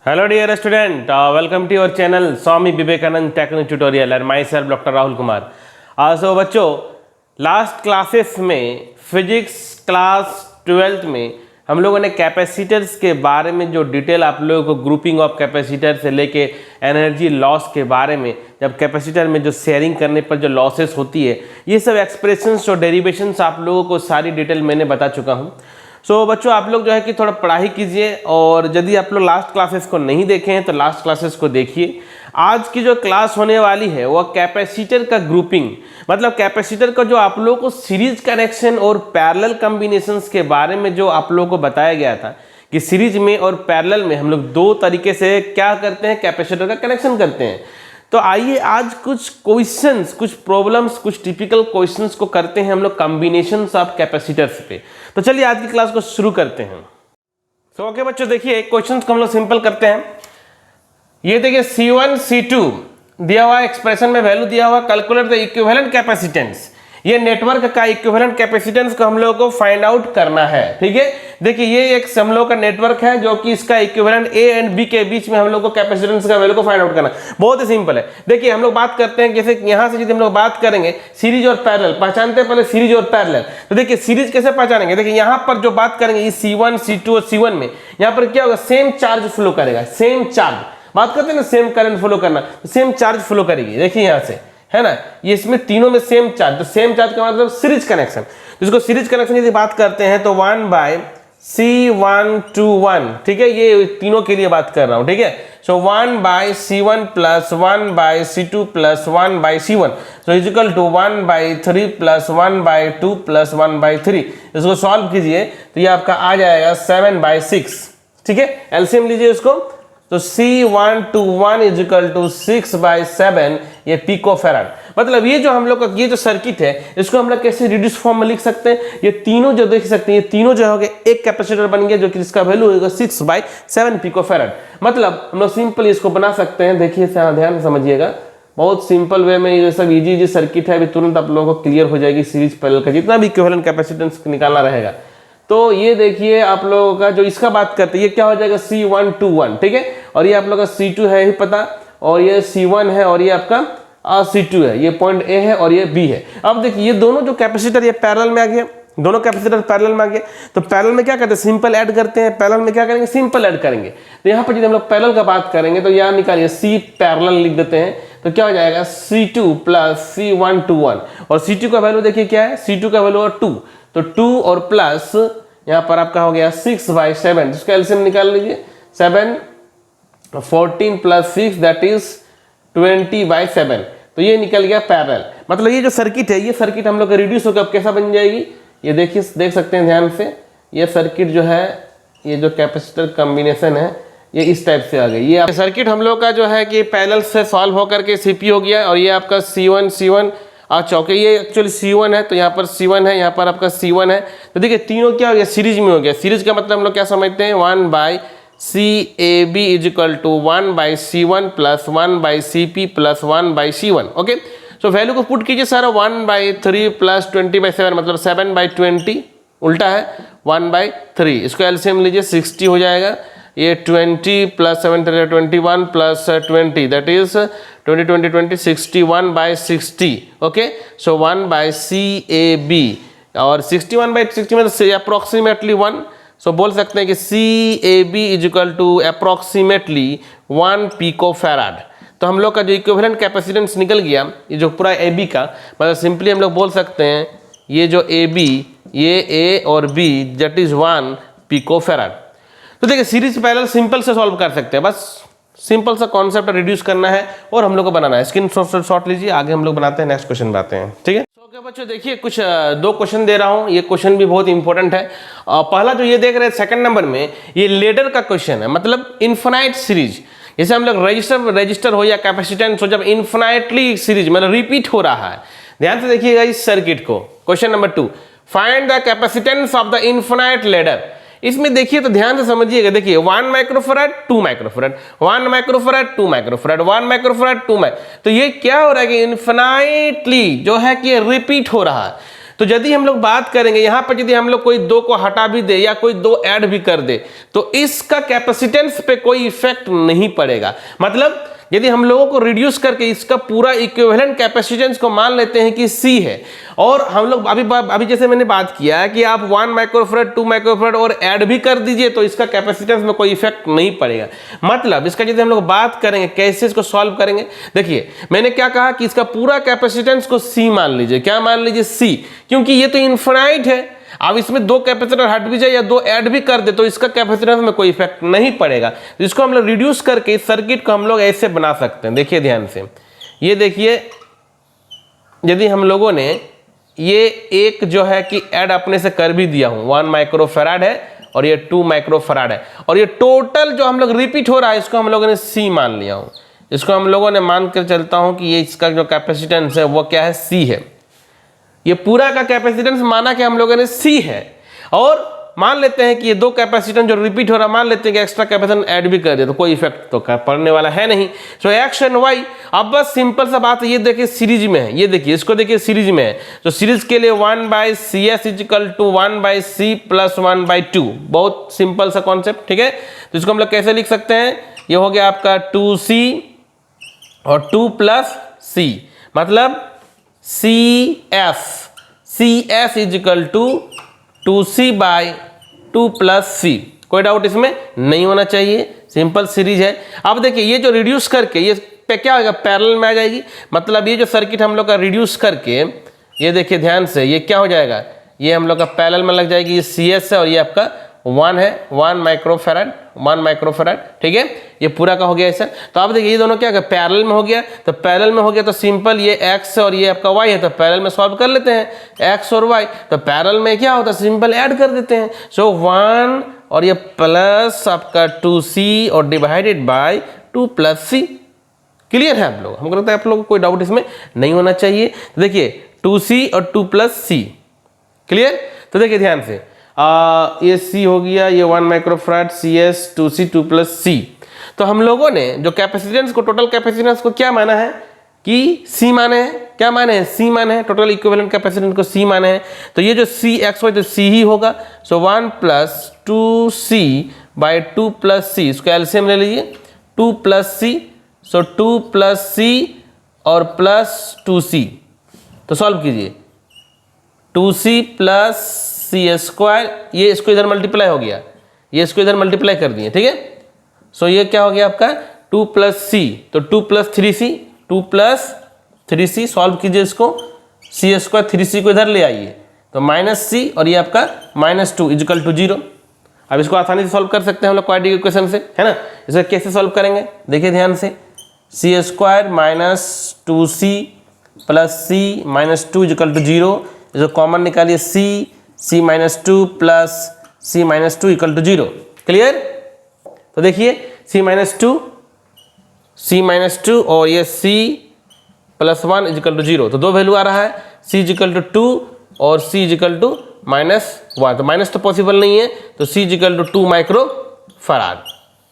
Hello dear student, welcome to your channel Swami Vivekanand Technical Tutorial and myself Dr. Rahul Kumar. So बच्चों last classes में physics class 12th में हम लोगों ने capacitors के बारे में जो डिटेल आप लोगों को ग्रुपिंग ऑफ कैपेसिटर से लेके एनर्जी लॉस के बारे में, जब कैपेसिटर में जो शेयरिंग करने पर जो लॉसेस होती है, ये सब एक्सप्रेशंस और डेरिवेशंस आप लोगों को सारी डिटेल मैंने बता चुका हूँ। सो बच्चों आप लोग जो है कि थोड़ा पढ़ाई कीजिए, और यदि आप लोग लास्ट क्लासेस को नहीं देखे हैं तो लास्ट क्लासेस को देखिए। आज की जो क्लास होने वाली है वह कैपेसिटर का ग्रुपिंग, मतलब कैपेसिटर का जो आप लोगों को सीरीज कनेक्शन और पैरेलल कॉम्बिनेशंस के बारे में जो आप लोगों को बताया गया था कि सीरीज में और पैरेलल में हम लोग दो तरीके से क्या करते हैं, कैपेसिटर का कनेक्शन करते हैं। तो आइए आज कुछ क्वेश्चंस, कुछ प्रॉब्लम्स, कुछ टिपिकल क्वेश्चंस को करते हैं हम लोग कॉम्बिनेशंस ऑफ कैपेसिटर्स पे। तो चलिए आज की क्लास को शुरू करते हैं। तो ओके बच्चों, देखिए क्वेश्चंस को हम लोग सिंपल करते हैं। ये देखिए C1 C2 दिया हुआ एक्सप्रेशन में वैल्यू दिया हुआ, कैलकुलेट द इक्विवेलेंट कैपेसिटेंस। ये नेटवर्क का इक्विवेलेंट कैपेसिटेंस को हम लोगों को फाइंड आउट करना है। ठीक है, देखिए ये एक हम लोग का नेटवर्क है जो कि इसका इक्विवेलेंट A एंड B के बीच में हम लोग को कैपेसिटेंस का वैल्यू को फाइंड आउट करना। बहुत ही सिंपल है। देखिए हम लोग बात करते हैं, जैसे यहां से यदि हम लोग बात करेंगे सीरीज और पैरेलल, पहचानते हैं पहले सीरीज और पैरेलल। तो देखिए सीरीज कैसे पहचानेंगे, देखिए यहां पर जो बात करेंगे C1 C2 और C1 में यहां पर क्या होगा, सेम चार्ज फ्लो करेगा। सेम चार्ज बात करते हैं ना, सेम करंट फ्लो करना, तो सेम चार्ज फ्लो करेगी। देखिए यहां से है ना, ये इसमें तीनों में सेम चार्ज, तो सेम चार्ज का मतलब सीरीज कनेक्शन। इसको सीरीज कनेक्शन यदि बात करते हैं तो 1/C1 ठीक है, ये तीनों के लिए बात कर रहा हूं। ठीक है, so 1/C1 plus 1/C2 plus 1/C1 so is equal to 1/3 plus 1/2 plus 1/3। इसको सॉल्व कीजिए तो ये आपका आ जाएगा 7/6। ठीक है, एलसीएम लीजिए इसको, तो C121 इज इक्वल टू 6/7, ये पिको फैराड। मतलब ये जो हम लोग का ये जो सर्किट है इसको हम लोग कैसे रिड्यूस फॉर्म में लिख सकते हैं, ये तीनों जो देख सकते हैं, ये तीनों जो हो गए एक कैपेसिटर बन गया जो कि इसका वैल्यू होगा 6/7 पिको फैराड। मतलब हम लोग सिंपल इसको बना सकते हैं। देखिए ध्यान से समझिएगा, बहुत सिंपल वे में ये सब इजी सर्किट है, अभी तुरंत आप लोगों को क्लियर हो जाएगी सीरीज पैरेलल का जितना भी इक्विवेलेंट कैपेसिटेंस निकालना रहेगा। तो ये देखिए आप लोगों का जो इसका बात करते हैं, ये क्या हो जाएगा C121। ठीक है, और ये आप लोगों का C2 है ही पता, और ये C1 है, और ये आपका C2 है, ये पॉइंट A है और ये B है। अब देखिए ये दोनों जो कैपेसिटर ये पैरेलल में आ गया, दोनों कैपेसिटर पैरेलल में आ गया। तो पैरेलल में क्या करते हैं, सिंपल ऐड करते हैं। पैरेलल में क्या करेंगे, सिंपल ऐड करेंगे। तो यहाँ पर जब हम लोग पैरेलल का बात करेंगे तो यहाँ निकालिए C पैरेलल लिख देते हैं, तो क्या हो जाएगा C2 प्लस C121, और C2 का वैल्यू देखिए क्या है, C2 का वैल्यू है 2, तो 2 और प्लस यहाँ पर आपका हो गया 6/7, इसका एलसीएम निकाल लीजिए। 7 14 प्लस 6 दैट इज 20/7, तो ये निकल गया पैरेलल। मतलब ये जो सर्किट है, ये सर्किट हम लोग का रिड्यूस होकर अब कैसा बन जाएगी, ये देखिए देख सकते हैं ध्यान से, ये सर्किट जो है, ये जो कैपेसिटर कॉम्बिनेशन है ये इस टाइप से आ गई। ये सर्किट हम लोग का जो है कि पैरेलल से सॉल्व होकर के सीपी हो गया, और ये आपका C1 अच्छा ओके, ये एक्चुअली C1 है, तो यहाँ पर C1 है, यहाँ पर आपका C1 है। तो देखिए तीनों क्या हो गया, सीरीज में हो गया। सीरीज का मतलब हम लोग क्या समझते हैं, 1/CAB is equal to 1/C1 plus 1/CP plus 1/C1। Okay, so value को पुट कीजिए सारा, 1/3 प्लस 20/7 मतलब 7/20, उल्टा है 1/3। इसको एलसीएम लीजिए, 60 हो जाएगा। ये 20 plus 7 21 plus 20 that is 20 61/60। Okay, so 1/CAB, और 61/60 में अप्रोक्सीमेटली 1, सो बोल सकते हैं कि CAB is equal to approximately 1 pico farad. तो हम लोग का जो इक्विवेलेंट कैपेसिटेंस निकल गया, ये जो पूरा AB का, मतलब सिंपली हम लोग बोल सकते हैं ये जो AB, ये A और B that is 1 pico farad. तो देखिए सीरीज पैरेलल सिंपल से सॉल्व कर सकते हैं, बस सिंपल सा कॉन्सेप्ट रिड्यूस करना है और हम लोग को बनाना है। स्क्रीन शॉट लीजिए, आगे हम लोग बनाते हैं, नेक्स्ट क्वेश्चन बनाते हैं। ठीक है, ओके बच्चों, देखिए कुछ दो क्वेश्चन दे रहा हूं, ये क्वेश्चन भी बहुत इंपॉर्टेंट है। पहला जो ये देख रहे हैं सेकंड नंबर में, ये लेडर का क्वेश्चन है, मतलब इन्फिनाइट सीरीज। जैसे हम लोग रजिस्टर हो या कैपेसिटेंस हो, जब इन्फिनाइटली सीरीज मतलब रिपीट हो रहा है। ध्यान से देखिएगा इस सर्किट को। Question number 2, find the capacitance of the infinite ladder. इसमें देखिए तो ध्यान से समझिएगा, देखिए 1 microfarad 2 microfarad 1 microfarad 2 microfarad 1 microfarad 2 micro, तो ये क्या हो रहा है कि इन्फिनाइटली जो है कि रिपीट हो रहा है। तो यदि हम लोग बात करेंगे यहाँ पर, यदि हम लोग कोई दो को हटा भी दे या कोई दो ऐड भी कर दे तो इसका कैपेसिटेंस पे कोई इफेक्ट नहीं पड़ेगा। मतलब यदि हम लोगों को रिड्यूस करके इसका पूरा इक्विवेलेंट कैपेसिटेंस को मान लेते हैं कि C है, और हम लोग अभी जैसे मैंने बात किया है कि आप 1 माइक्रोफैराड 2 माइक्रोफैराड और ऐड भी कर दीजिए तो इसका कैपेसिटेंस में कोई इफेक्ट नहीं पड़ेगा। मतलब इसका यदि हम लोग बात करेंगे कैसे इसको सॉल्व करेंगे, देखिए मैंने क्या कहा कि इसका पूरा कैपेसिटेंस को C मान लीजिए। क्या मान लीजिए? C, क्योंकि ये तो इनफाइनाइट है। अब इसमें दो कैपेसिटर हट भी जाए या दो ऐड भी कर दे तो इसका कैपेसिटेंस में कोई इफेक्ट नहीं पड़ेगा। तो इसको हम लोग रिड्यूस करके इस सर्किट को हम लोग ऐसे बना सकते हैं। देखिए ध्यान से, ये देखिए, यदि हम लोगों ने ये एक जो है कि ऐड अपने से कर भी दिया हूं, 1 माइक्रोफैराड है और ये 2 माइक्रोफैराड है, और ये टोटल जो हम लोग रिपीट हो रहा है इसको हम लोगों ने C मान लिया हूं। इसको हम लोगों ने मान कर चलता हूं कि ये इसका जो कैपेसिटेंस है वो क्या है? C है। ये पूरा का कैपेसिटेंस माना कि हम लोगों ने C है, और मान लेते हैं कि ये दो कैपेसिटेंस जो रिपीट हो रहा है मान लेते हैं कि एक्स्ट्रा कैपेसिटेंस ऐड भी कर दे तो कोई इफेक्ट तो पड़ने वाला है नहीं। सो एक्स एंड वाई, अब बस सिंपल सा बात है, ये देखिए सीरीज में है, ये देखिए इसको देखिए सीरीज में है, तो सीरीज के लिए 1/CS equal to 1/C plus 1/2, बहुत सिंपल सा कॉन्सेप्ट, ठीक है। तो इसको हम लोग कैसे लिख सकते हैं? ये हो गया आपका 2C और 2 प्लस C, मतलब CS is equal to 2C/2 plus C। कोई डाउट इसमें नहीं होना चाहिए, सिंपल सीरीज है। अब देखिए ये जो रिड्यूस करके ये पे क्या होगा? पैरेलल में आ जाएगी। मतलब ये जो सर्किट हम लोग का रिड्यूस करके, ये देखिए ध्यान से, ये क्या हो जाएगा? ये हम लोग का पैरेलल में लग जाएगी। ये CS है और ये आपका 1 है, 1 माइक्रोफैराड, ठीक है। ये पूरा का हो गया ऐसा। तो आप देखिए ये दोनों क्या पैरेलल में हो गया, तो पैरेलल में हो गया तो सिंपल ये x और ये आपका y है, तो पैरेलल में सॉल्व कर लेते हैं x और y। तो पैरेलल में क्या होता है? सिंपल ऐड कर देते हैं। सो 1 और ये प्लस आपका 2C और divided by 2 plus C। Clear है आप लोग? हमको लगता है आप लोगों को कोई डाउट इसमें नहीं होना चाहिए। तो देखिए 2C और 2 प्लस C, क्लियर। तो देखिए ध्यान से, ये C हो गया, ये 1 microfarad CS 2C 2 plus C। तो हम लोगों ने जो कैपेसिटेंस को, टोटल कैपेसिटेंस को क्या माना है कि C माने हैं। क्या माने हैं? C माने हैं। टोटल इक्विवेलेंट कैपेसिटेंस को C माने हैं। तो ये जो CXY तो C ही होगा। सो 1 प्लस 2C/2 प्लस C, इसको एलसीएम ले लीजिए, 2 प्लस C, सो 2 प्लस C और प्लस 2C। तो सॉल्व कीजिए, 2C प्लस C², ये इसको इधर मल्टीप्लाई हो गया, ये इसको इधर मल्टीप्लाई कर दिए, ठीक है। सो ये क्या हो गया आपका 2 प्लस C, तो 2 plus 3C, 2 plus 3C, solve कीजिए इसको, C² 3C को इधर ले आइए तो -C और ये आपका -2 इक्वल टू 0। अब इसको आसानी से सॉल्व कर सकते हैं हम लोग क्वाड्रेटिक इक्वेशन से, है ना। इसे कैसे सॉल्व करेंगे? देखिए ध्यान से, C² minus 2C plus C -2 equal to 0, इसको कॉमन निकालिए, C -2 plus C -2 equal to 0। Clear? तो देखिए C और ये C प्लस 1 इक्वल टू 0, तो दो वैल्यू आ रहा है, C इक्वल टू 2 और C इक्वल टू -1। तो माइनस तो पॉसिबल नहीं है, तो C equal to 2 microfarad,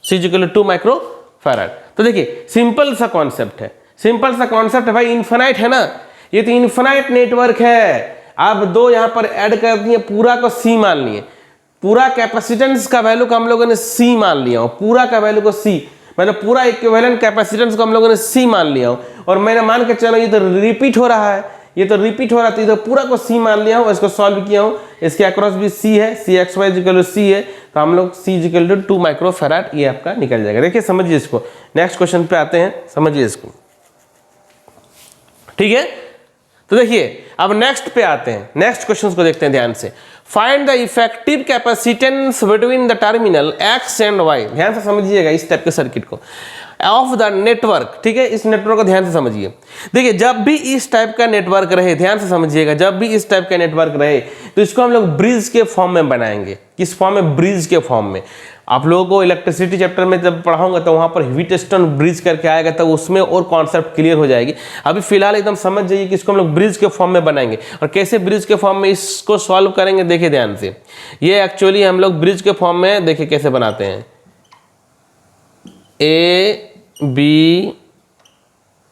C equal to 2 microfarad. तो देखिए सिंपल सा कॉन्सेप्ट है, सिंपल सा कॉन्सेप्ट है भाई। इन्फिनाइट है ना, ये तो इन्फिनाइट नेटवर्क है। आप दो यहाँ पर ऐड कर दिए, पूरा को C मान लिए, पूरा कैपेसिटेंस का वैल्यू को हम लोगों ने C मान लिया हो, पूरा का वैल्यू को C, मतलब पूरा इक्विवेलेंट कैपेसिटेंस को हम लोगों ने C मान लिया हो, और मैंने मान के चलो ये तो रिपीट हो रहा है, ये तो रिपीट हो रहा था, तो पूरा को C मान लिया हूँ, इसको सॉल्व किया हूँ, इसके अक्रॉस भी C है, CXY इक्वल टू C है, तो हम लोग C इक्वल टू 2 माइक्रोफैराड ये आपका निकल जाएगा। देखिए समझिए इसको, नेक्स्ट क्वेश्चन पे आते हैं, समझिए इसको, ठीक है। तो देखिए अब नेक्स्ट पे आते हैं, नेक्स्ट क्वेश्चन को देखते हैं ध्यान से। Find the effective capacitance between the terminal X and Y। ध्यान से समझिएगा इस टाइप के सर्किट को, ऑफ द नेटवर्क, ठीक है। इस नेटवर्क को ध्यान से समझिए। देखिए जब भी इस टाइप का नेटवर्क रहे, ध्यान से समझिएगा, जब भी इस टाइप का नेटवर्क रहे तो इसको हम लोग ब्रिज के फॉर्म में बनाएंगे। किस फॉर्म में? ब्रिज के फॉर्म में। आप लोगों को इलेक्ट्रिसिटी चैप्टर में जब पढ़ाऊंगा तो वहां पर व्हीटस्टोन ब्रिज करके आएगा, तो उसमें और कॉन्सेप्ट क्लियर हो जाएगी। अभी फिलहाल एकदम समझ जाइए कि इसको हम लोग ब्रिज के फॉर्म में बनाएंगे, और कैसे ब्रिज के फॉर्म में इसको सॉल्व करेंगे। देखिए ध्यान से, ये एक्चुअली हम लोग ब्रिज के फॉर्म में देखिए कैसे बनाते हैं, A B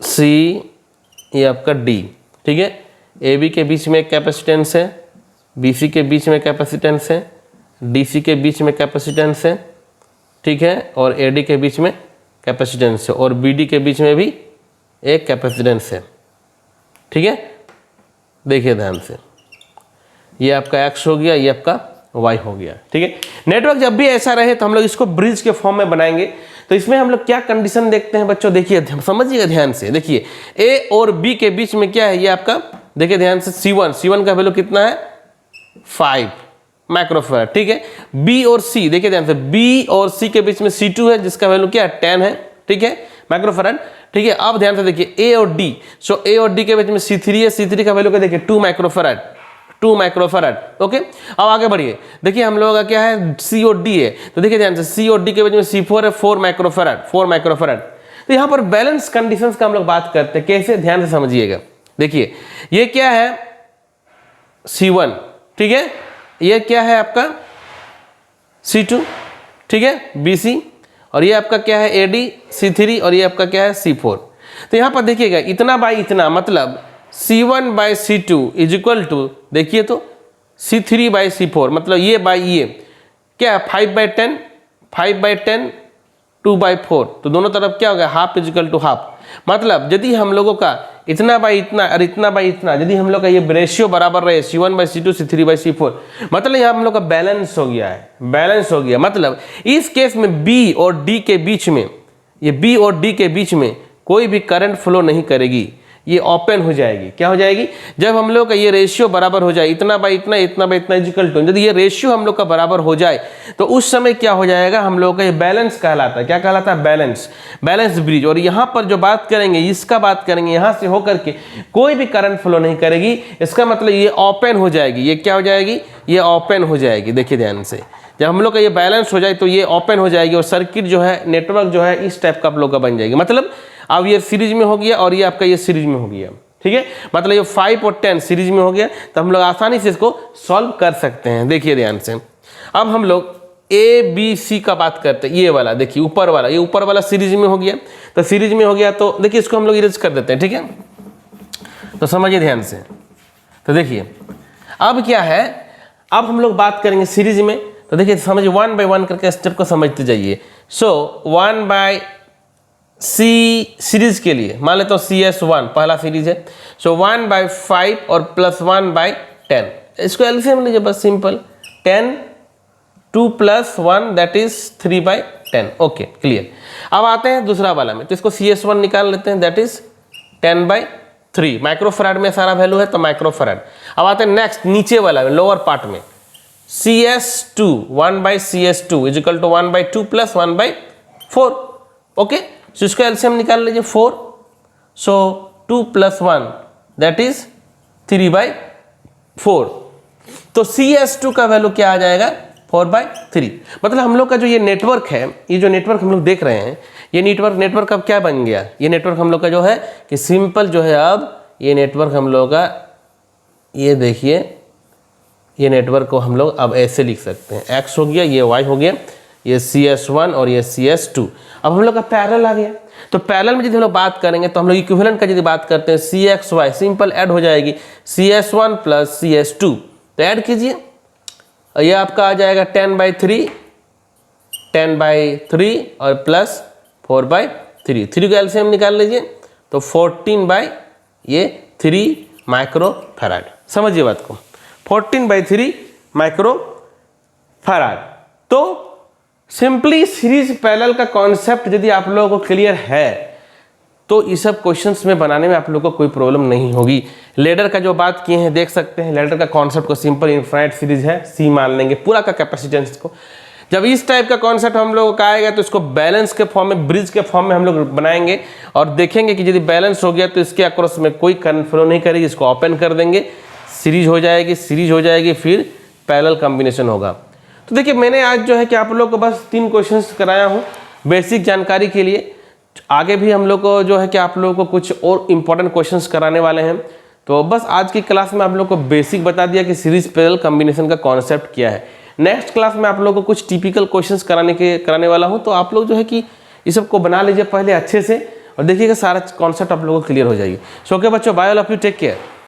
C ये आपका D, ठीक है। AB के बीच में एक कैपेसिटेंस है, BC के बीच में कैपेसिटेंस है, DC के बीच में कैपेसिटेंस है, ठीक है, और AD के बीच में कैपेसिटेंस है, और BD के बीच में भी एक कैपेसिटेंस है, ठीक है। देखिए ध्यान से, ये आपका X हो गया, ये आपका Y हो गया, ठीक है। नेटवर्क जब भी ऐसा रहे तो हम लोग इसको ब्रिज के फॉर्म में बनाएंगे। तो इसमें हम लोग क्या कंडीशन देखते हैं बच्चों, देखिए समझिएगा ध्यान से। देखिए A और B के बीच में क्या है, ये आपका देखिए ध्यान से C1 का वैल्यू कितना है 5 माइक्रोफैराड, ठीक है। B और C देखिए ध्यान से, B और C के बीच में C2 है जिसका वैल्यू क्या है 10 है, ठीक है, माइक्रोफैराड, ठीक है। अब ध्यान से देखिए A और D, सो A और D के बीच में C3 है, C3 का वैल्यू क्या देखिए 2 माइक्रोफैराड, 2 माइक्रोफैराड, ओके। अब आगे बढ़िए, देखिए हम लोगों का क्या है C और D है, तो देखिए ध्यान से C और D के बीच में C4 है 4 माइक्रोफैराड, 4 माइक्रोफैराड। तो यहाँ पर बैलेंस कंडीशंस का हम लोग बात करते हैं, कैसे, ध्यान से समझिएगा। देखिए ये क्या है C1, ठीक है, ये क्या है आपका C2, ठीक है, BC, और ये आपका क्या है AD C3, और ये आपका क्या है C4। तो यहाँ पर देखिएगा इतना बाई इतना, मतलब C1 by C2 is equal to, देखिए तो C3 बाई C4, मतलब ये बाई ये क्या है 5/10, 5/10, 2/4, तो दोनों तरफ क्या हो गया half is equal to half. मतलब यदि हम लोगों का इतना बाई इतना और इतना बाई इतना, यदि हम लोग का ये रेशियो बराबर रहे C1 by C2, C3 by C4, मतलब यहाँ हम लोग का बैलेंस हो गया है, बैलेंस हो गया। मतलब इस केस में B और D के बीच में, ये B और D के बीच में कोई भी करंट फ्लो नहीं करेगी, ये ओपन हो जाएगी। क्या हो जाएगी, जब हम लोग का ये रेशियो बराबर हो जाए, इतना बाई इतना, इतना बाई इतना इक्वल टू, यदि ये रेशियो हम लोग का बराबर हो जाए तो उस समय क्या हो जाएगा, हम लोग का ये बैलेंस कहलाता है। क्या कहलाता है, बैलेंस, बैलेंस ब्रिज। और यहाँ पर जो बात करेंगे, इसका बात करेंगे, यहाँ से होकर के कोई भी करंट फ्लो नहीं करेगी, इसका मतलब ये ओपन हो जाएगी। ये क्या हो जाएगी, ये ओपन हो जाएगी। देखिए ध्यान से, जब हम लोग का ये बैलेंस हो जाए तो ये ओपन हो जाएगी, और सर्किट जो है, नेटवर्क जो है इस टाइप का आप लोग का बन जाएगी। मतलब अब ये सीरीज में हो गया और ये आपका ये सीरीज में हो गया, ठीक है। मतलब ये 5 और 10 सीरीज में हो गया, तो हम लोग आसानी से इसको सॉल्व कर सकते हैं। देखिए ध्यान से, अब हम लोग ABC का बात करते हैं, ये वाला देखिए ऊपर वाला, ये ऊपर वाला सीरीज में हो गया, तो सीरीज में हो गया तो देखिए इसको हम लोग इरेज कर देते हैं, ठीक है। तो समझिए ध्यान से, तो देखिए अब क्या है, अब हम लोग बात करेंगे सीरीज में। तो देखिए समझिए 1 बाई 1 करके स्टेप को समझते जाइए। सो 1 बाई C सीरीज के लिए मान लेते हो CS1 पहला सीरीज है, सो 1/5 और प्लस 1/10, इसको एलसीएम लीजिए बस simple, 10 2 plus 1 that is 3/10, okay clear. अब आते हैं दूसरा वाला में, तो इसको CS1 निकाल लेते हैं, दैट इज 10/3 माइक्रोफैराड में सारा वैल्यू है तो माइक्रोफैराड। अब आते हैं नेक्स्ट नीचे वाला में, लोअर पार्ट में, CS2 1/CS2 is equal to 1/2 plus 1/4, okay. So इसको एलसीएम निकाल लीजिए 4, सो 2 प्लस 1 दैट इज 3/4, तो CS2 का वैल्यू क्या आ जाएगा 4/3। मतलब हम लोग का जो ये नेटवर्क है, ये जो नेटवर्क हम लोग देख रहे हैं, ये नेटवर्क अब क्या बन गया, ये नेटवर्क हम लोग का जो है कि सिंपल जो है, अब ये नेटवर्क हम लोग का, ये देखिए ये नेटवर्क को हम लोग अब ऐसे लिख सकते हैं, X हो गया, ये Y हो गया, ये CS1 और ये CS2। अब हम लोग का पैरेलल आ गया, तो पैरेलल में यदि हम लोग बात करेंगे तो हम लोग इक्विवेलेंट का यदि बात करते हैं, CXY सिंपल ऐड हो जाएगी, CS1 प्लस CS2, तो ऐड कीजिए, ये आपका आ जाएगा 10/3 और प्लस 4/3, 3 का एलसीएम निकाल लीजिए तो 14/3 माइक्रोफैराड। समझिए बात को, 14/3 माइक्रोफैराड। तो सिंपली सीरीज पैरेलल का कॉन्सेप्ट यदि आप लोगों को क्लियर है तो इस सब क्वेश्चंस में बनाने में आप लोगों को कोई प्रॉब्लम नहीं होगी। लेडर का जो बात किए हैं देख सकते हैं, लेडर का कॉन्सेप्ट को सिंपल इनफाइनाइट सीरीज है, C मान लेंगे पूरा का कैपेसिटेंस को। जब इस टाइप का कॉन्सेप्ट हम लोगों का आएगा तो इसको बैलेंस के फॉर्म में, ब्रिज के फॉर्म में हम लोग बनाएंगे और देखेंगे कि यदि बैलेंस हो गया तो इसके अक्रॉस में कोई करंट फ्लो नहीं करेगी, इसको ओपन कर देंगे, सीरीज हो जाएगी, फिर पैरेलल कॉम्बिनेशन होगा। तो देखिए मैंने आज जो है कि आप लोग को बस 3 क्वेश्चंस कराया हूँ बेसिक जानकारी के लिए। आगे भी हम लोग को जो है कि आप लोगों को कुछ और इम्पोर्टेंट क्वेश्चंस कराने वाले हैं। तो बस आज की क्लास में आप लोग को बेसिक बता दिया कि सीरीज पैरेलल कॉम्बिनेशन का कॉन्सेप्ट क्या है। नेक्स्ट क्लास में आप लोग को कुछ टिपिकल क्वेश्चंस कराने वाला हूँ, तो आप लोग जो है कि इस सबको बना लीजिए पहले अच्छे से और देखिएगा सारा कॉन्सेप्ट आप लोगों को क्लियर हो जाएगी। सो ओके बच्चों, bye, all of you, take care.